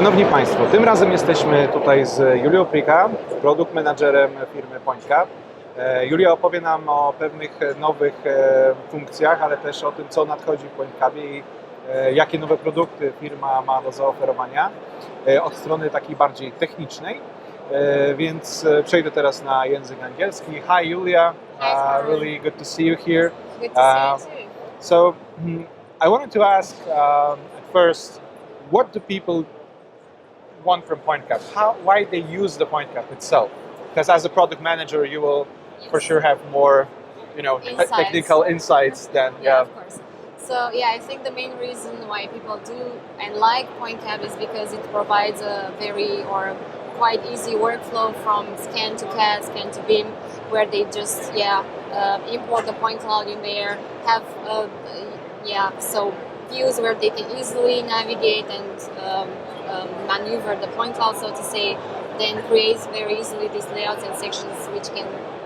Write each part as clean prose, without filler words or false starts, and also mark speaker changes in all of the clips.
Speaker 1: Szanowni Państwo, tym razem jesteśmy tutaj z Iulią Pricą, produkt managerem firmy PointCab. Julia opowie nam o pewnych nowych funkcjach, ale też o tym, co nadchodzi w PointCabie i jakie nowe produkty firma ma do zaoferowania od strony takiej bardziej technicznej. Więc przejdę teraz na język angielski. Hi Julia, really good to see you here.
Speaker 2: Good to see you too.
Speaker 1: So I wanted to ask at first, what do people want from PointCab? Why they use the PointCab itself? Because as a product manager, you will for sure have more, technical insights than
Speaker 2: of course. So I think the main reason why people do and like PointCab is because it provides a quite easy workflow from scan to CAD, scan to BIM, where they just import the point cloud in there, have so views where they can easily navigate and maneuver the point cloud, so to say, then create very easily these layouts and sections which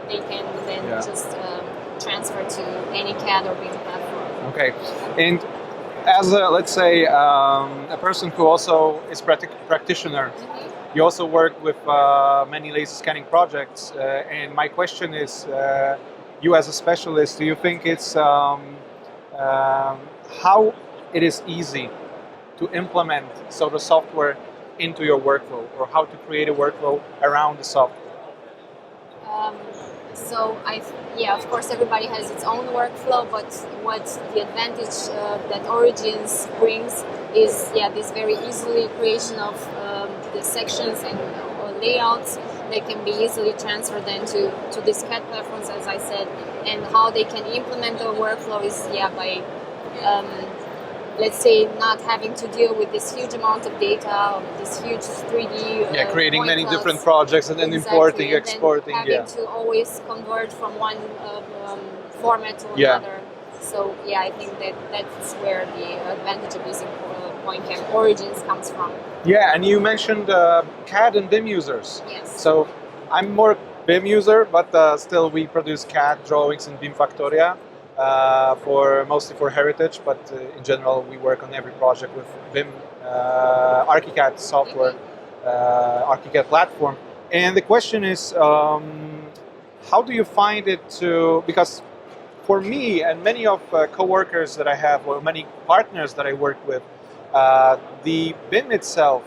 Speaker 2: they can then just transfer to any CAD or BIM platform.
Speaker 1: Okay, and as let's say a person who also is practitioner, you also work with many laser scanning projects, and my question is, you as a specialist, do you think it's how it is easy to implement the software into your workflow, or how to create a workflow around the software?
Speaker 2: Of course, everybody has its own workflow, but what the advantage that Origins brings is this very easily creation of the sections and layouts. They can be easily transferred then to these CAD platforms, as I said, and how they can implement the workflow is by let's say not having to deal with this huge amount of data, this huge 3D
Speaker 1: creating many
Speaker 2: clouds.
Speaker 1: different projects and then importing,
Speaker 2: and
Speaker 1: exporting,
Speaker 2: then having to always convert from one format to another. So I think that's where the advantage of using PointCab Origins comes from.
Speaker 1: Yeah, and you mentioned CAD and BIM users.
Speaker 2: Yes.
Speaker 1: So I'm more BIM user, but still we produce CAD drawings in BIM Factoria. Mostly for heritage, but in general we work on every project with BIM ArchiCAD software, ArchiCAD platform. And the question is, how do you find it because for me and many of co-workers that I have, or many partners that I work with, the BIM itself,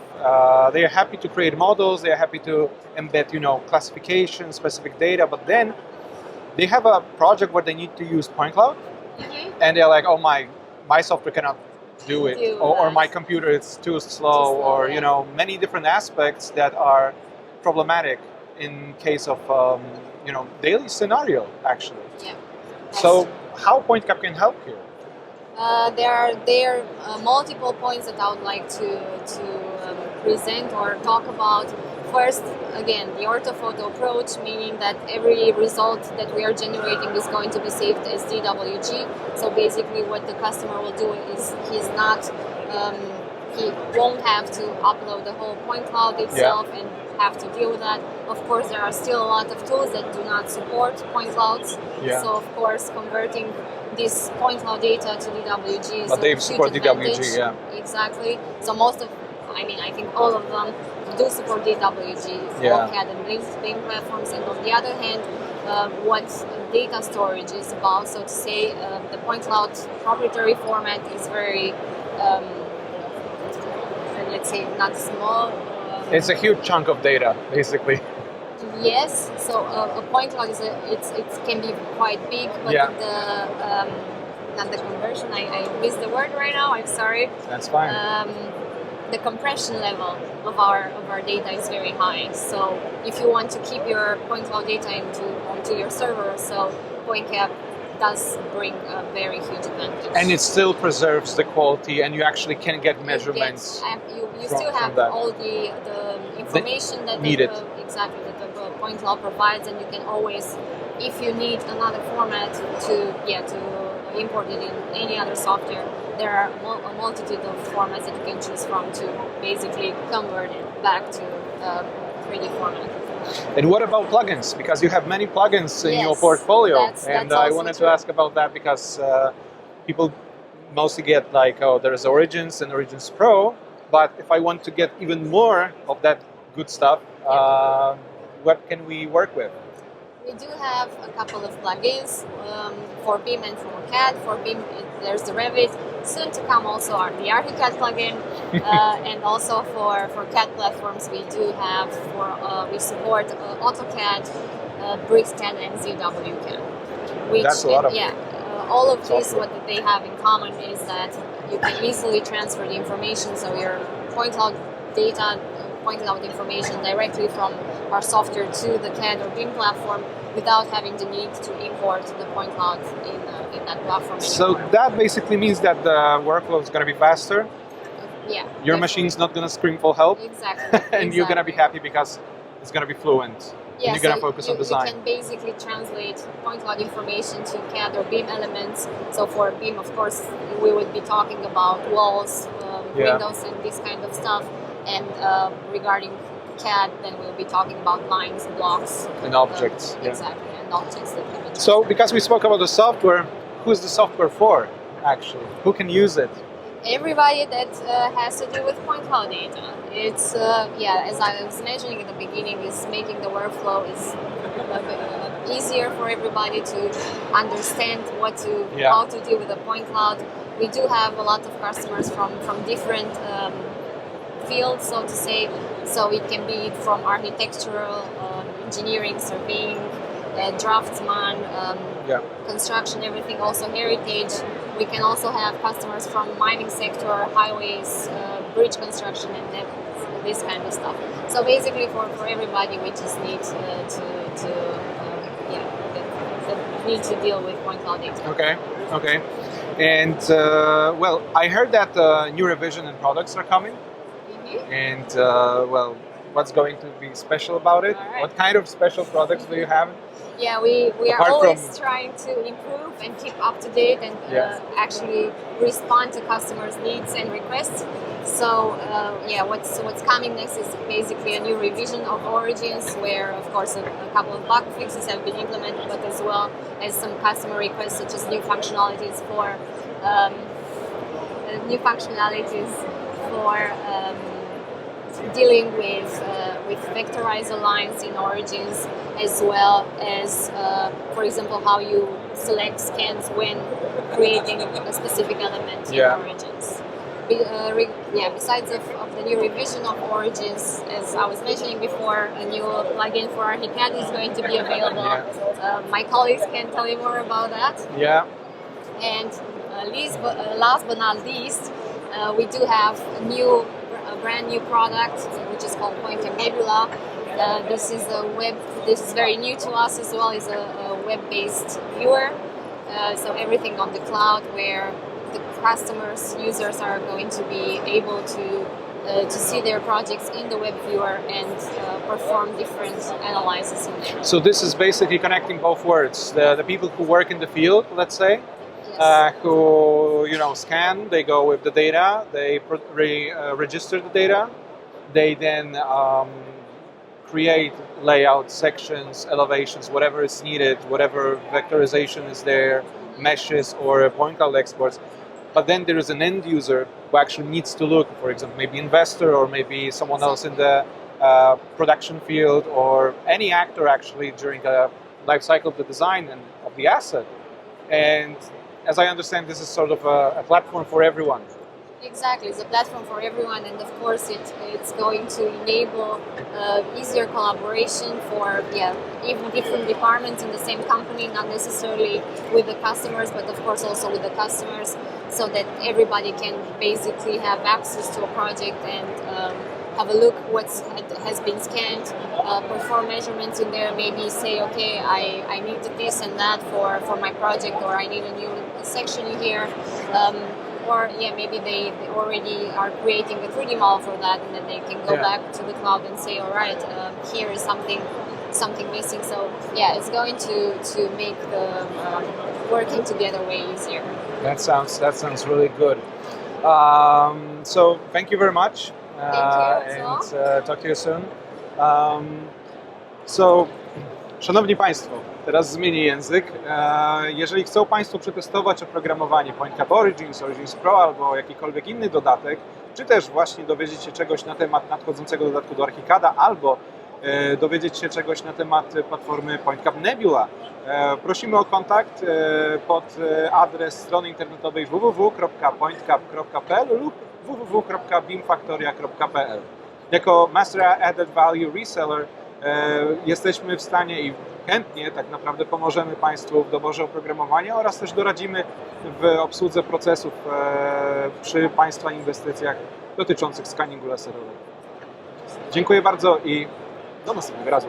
Speaker 1: they are happy to create models, they are happy to embed, classification, specific data, but then they have a project where they need to use point cloud, and they're like, oh, my software cannot do it, or my computer is too slow, or many different aspects that are problematic in case of daily scenario actually.
Speaker 2: Yeah.
Speaker 1: So how PointCab can help here?
Speaker 2: There are multiple points that I would like to present or talk about. First, again, the orthophoto approach, meaning that every result that we are generating is going to be saved as DWG. So basically what the customer will do is he won't have to upload the whole point cloud itself and have to deal with that. Of course, there are still a lot of tools that do not support point clouds. Yeah. So of course, converting this point cloud data to DWG is a huge advantage.
Speaker 1: DWG, yeah.
Speaker 2: Exactly. So I think all of them do support DWG for CAD and BIM platforms, and on the other hand, what data storage is about, so to say, the point cloud proprietary format is very, let's say, not small.
Speaker 1: It's a huge chunk of data, basically.
Speaker 2: Yes, so a point cloud it can be quite big, but not the conversion. I missed the word right now. I'm sorry.
Speaker 1: That's fine.
Speaker 2: The compression level of our data is very high. So if you want to keep your point cloud data onto your server, so PointCab does bring a very huge advantage.
Speaker 1: And it still preserves the quality, and you actually can get measurements.
Speaker 2: You still have all the information that the point cloud provides, and you can always, if you need another format to import it in any other software, there are a multitude of formats that you can choose from to basically convert it back to 3D format.
Speaker 1: And what about plugins? Because you have many plugins in your portfolio, and I wanted to ask about that because people mostly get like, oh, there's Origins and Origins Pro, But if I want to get even more of that good stuff, what can we work with?
Speaker 2: We do have a couple of plugins for BIM and for CAD. For BIM, there's the Revit. Soon to come also are the ArchiCAD plugin, and also for CAD platforms we do have we support AutoCAD, BricsCAD, and ZWCAD.
Speaker 1: That's a lot of
Speaker 2: all of these, what they have in common is that you can easily transfer the information, so your point cloud data, point cloud information directly from our software to the CAD or BIM platform without having the need to import the point cloud in that platform anymore.
Speaker 1: So that basically means that the workflow is going to be faster.
Speaker 2: Yeah.
Speaker 1: Your machine's not going to scream for help.
Speaker 2: Exactly.
Speaker 1: And you're going to be happy because it's going to be fluent.
Speaker 2: Yeah,
Speaker 1: and you're going to focus on design.
Speaker 2: You can basically translate point cloud information to CAD or BIM elements. So for BIM, of course, we would be talking about walls, windows, and this kind of stuff. And regarding CAD, then we'll be talking about lines, blocks,
Speaker 1: and objects.
Speaker 2: Exactly, and objects that can be.
Speaker 1: So, because we spoke about the software, who's the software for? Actually, who can use it?
Speaker 2: Everybody that has to do with point cloud data. It's as I was mentioning in the beginning, is making the workflow is easier for everybody to understand how to deal with the point cloud. We do have a lot of customers from different fields, so to say. So it can be from architectural, engineering, surveying, draftsman, construction, everything. Also heritage. We can also have customers from mining sector, highways, bridge construction, and this kind of stuff. So basically, for everybody, we just need need to deal with point cloud data.
Speaker 1: Okay. And well, I heard that new revision and products are coming. And well, what's going to be special about it?
Speaker 2: Right.
Speaker 1: What kind of special products do you have?
Speaker 2: Yeah, we are always trying to improve and keep up to date and actually respond to customers' needs and requests. So what's coming next is basically a new revision of Origins, where of course a couple of bug fixes have been implemented, but as well as some customer requests such as new functionalities for dealing with vectorizer lines in Origins, as well as, for example, how you select scans when creating a specific element in Origins. Besides of the new revision of Origins, as I was mentioning before, a new plugin for ArchiCAD is going to be available. My colleagues can tell you more about that.
Speaker 1: Yeah.
Speaker 2: And last but not least, we do have a brand new product which is called PointCab Nebula. This is very new to us as well. It's a web-based viewer, so everything on the cloud, where the users are going to be able to see their projects in the web viewer and perform different analyses in there.
Speaker 1: So this is basically connecting both worlds: the people who work in the field, let's say, who scan, they go with the data, they register the data, they then create layout sections, elevations, whatever is needed, whatever vectorization is there, meshes or point cloud exports. But then there is an end user who actually needs to look, for example, maybe investor or maybe someone else in the production field, or any actor actually during the life cycle of the design and of the asset. And as I understand, this is sort of a platform for everyone.
Speaker 2: Exactly, it's a platform for everyone, and of course it's going to enable easier collaboration for even different departments in the same company, not necessarily with the customers, but of course also with the customers, so that everybody can basically have access to a project and have a look what has been scanned, perform measurements in there, maybe say, okay, I need this and that for my project, or I need a new section here. Or maybe they already are creating a 3D model for that, and then they can go back to the cloud and say, all right, here is something missing. So it's going to make the working together way easier. That
Speaker 1: sounds really good. So thank you very much.
Speaker 2: Thank you as well.
Speaker 1: Talk to you soon. So, Szanowni Państwo, teraz zmienię język. Jeżeli chcą Państwo przetestować oprogramowanie PointCab Origins, Origins Pro albo jakikolwiek inny dodatek, czy też właśnie dowiedzieć się czegoś na temat nadchodzącego dodatku do Archicada, albo dowiedzieć się czegoś na temat platformy PointCab Nebula, prosimy o kontakt pod adres strony internetowej www.pointcab.pl lub www.beamfactoria.pl. Jako Master Added Value Reseller jesteśmy w stanie i chętnie tak naprawdę pomożemy Państwu w doborze oprogramowania oraz też doradzimy w obsłudze procesów przy Państwa inwestycjach dotyczących skaningu laserowego. Dziękuję bardzo i do następnego razu.